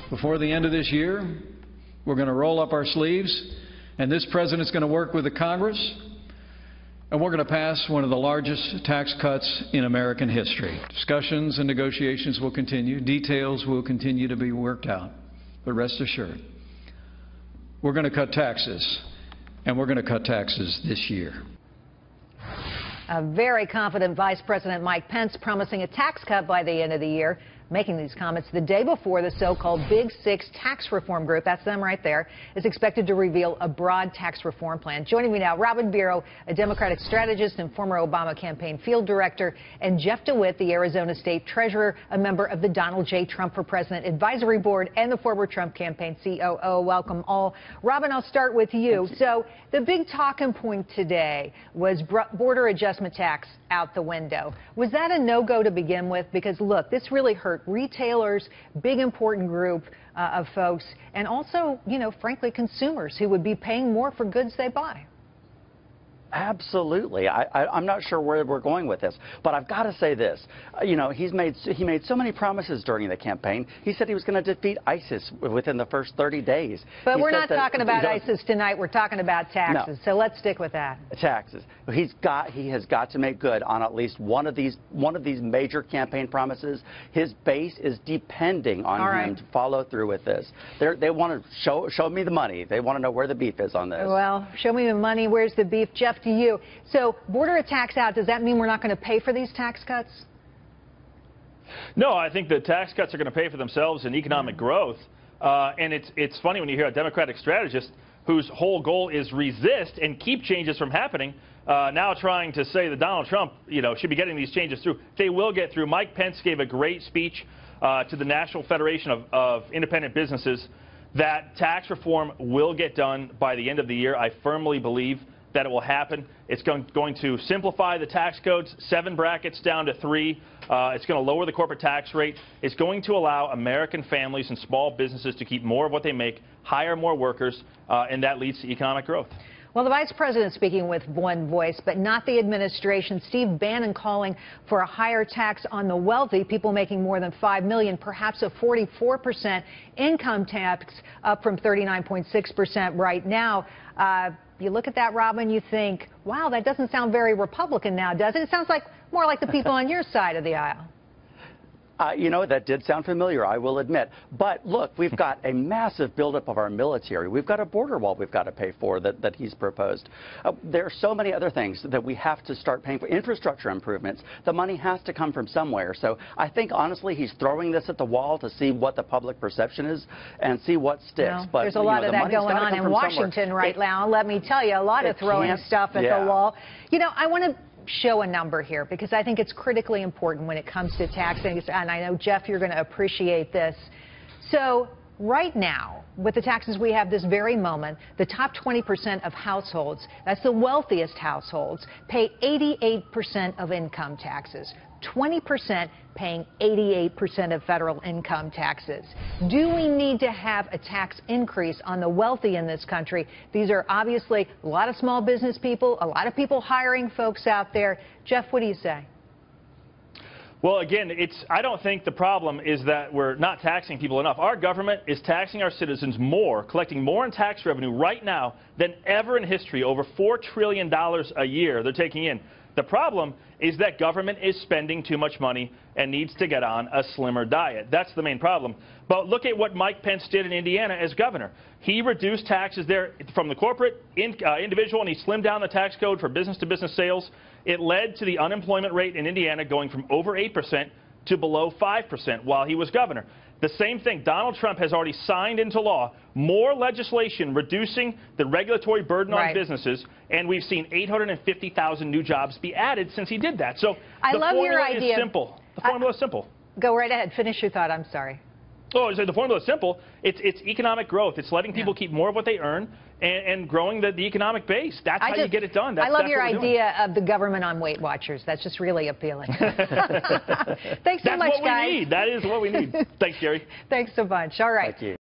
before the end of this year, we're going to roll up our sleeves, and this president's going to work with the Congress, and we're going to pass one of the largest tax cuts in American history. Discussions and negotiations will continue. Details will continue to be worked out. But rest assured, we're going to cut taxes, and we're going to cut taxes this year. A very confident Vice President Mike Pence promising a tax cut by the end of the year, making these comments the day before the so-called Big Six tax reform group, that's them right there, is expected to reveal a broad tax reform plan. Joining me now, Robin Biro, a Democratic strategist and former Obama campaign field director, and Jeff DeWit, the Arizona State Treasurer, a member of the Donald J. Trump for President Advisory Board and the former Trump campaign COO. Welcome all. Robin, I'll start with you. So the big talking point today was border adjustment tax out the window. Was that a no-go to begin with? Because, look, this really hurt retailers, big important group of folks, and also, you know, frankly, consumers who would be paying more for goods they buy. Absolutely. I'm not sure where we're going with this, but I've got to say this. You know, he made so many promises during the campaign. He said he was going to defeat ISIS within the first 30 days. But we're not talking about ISIS tonight. We're talking about taxes. No. So let's stick with that. Taxes. He has got to make good on at least one of these major campaign promises. His base is depending on him to follow through with this. They want to show me the money. They want to know where the beef is on this. Well, show me the money. Where's the beef? Jeff, to you. So border attacks out, does that mean we're not going to pay for these tax cuts? No, I think the tax cuts are going to pay for themselves in economic growth. And it's funny when you hear a Democratic strategist whose whole goal is resist and keep changes from happening, now trying to say that Donald Trump, you know, should be getting these changes through. They will get through. Mike Pence gave a great speech to the National Federation of Independent Businesses that tax reform will get done by the end of the year. I firmly believe that it will happen. It's going to simplify the tax codes, 7 brackets down to 3. It's going to lower the corporate tax rate. It's going to allow American families and small businesses to keep more of what they make, hire more workers, and that leads to economic growth. Well, the vice president speaking with one voice, but not the administration. Steve Bannon calling for a higher tax on the wealthy, people making more than $5 million, perhaps a 44% income tax, up from 39.6% right now. You look at that, Robin, you think, wow, that doesn't sound very Republican now, does it? It sounds like more like the people on your side of the aisle. You know, that did sound familiar, I will admit. But look, we've got a massive buildup of our military. We've got a border wall we've got to pay for that he's proposed. There are so many other things that we have to start paying for. Infrastructure improvements. The money has to come from somewhere. So I think, honestly, he's throwing this at the wall to see what the public perception is and see what sticks. Well, but there's a lot of that going on in Washington right now. Let me tell you, a lot of throwing stuff at the wall. You know, I want to show a number here because I think it's critically important when it comes to taxing, and I know, Jeff, you're going to appreciate this. So right now, with the taxes we have this very moment, the top 20% of households, that's the wealthiest households, pay 88% of income taxes. 20% paying 88% of federal income taxes. Do we need to have a tax increase on the wealthy in this country? These are obviously a lot of small business people, a lot of people hiring folks out there. Jeff, what do you say? Well, again, I don't think the problem is that we're not taxing people enough. Our government is taxing our citizens more, collecting more in tax revenue right now than ever in history, over $4 trillion a year they're taking in. The problem is that government is spending too much money and needs to get on a slimmer diet. That's the main problem. But look at what Mike Pence did in Indiana as governor. He reduced taxes there from the corporate individual, and he slimmed down the tax code for business-to-business sales. It led to the unemployment rate in Indiana going from over 8% to below 5% while he was governor. The same thing, Donald Trump has already signed into law more legislation reducing the regulatory burden on businesses, and we've seen 850,000 new jobs be added since he did that. So I love your idea. Is simple. The formula is simple. Go right ahead. Finish your thought. I'm sorry. Oh, so the formula is simple. It's economic growth. It's letting people keep more of what they earn and growing the economic base. That's how you get it done. I love your idea of the government on Weight Watchers. That's just really appealing. Thanks so much, guys. That's what we need. That is what we need. Thanks, Jerry. Thanks so much. All right. Thank you.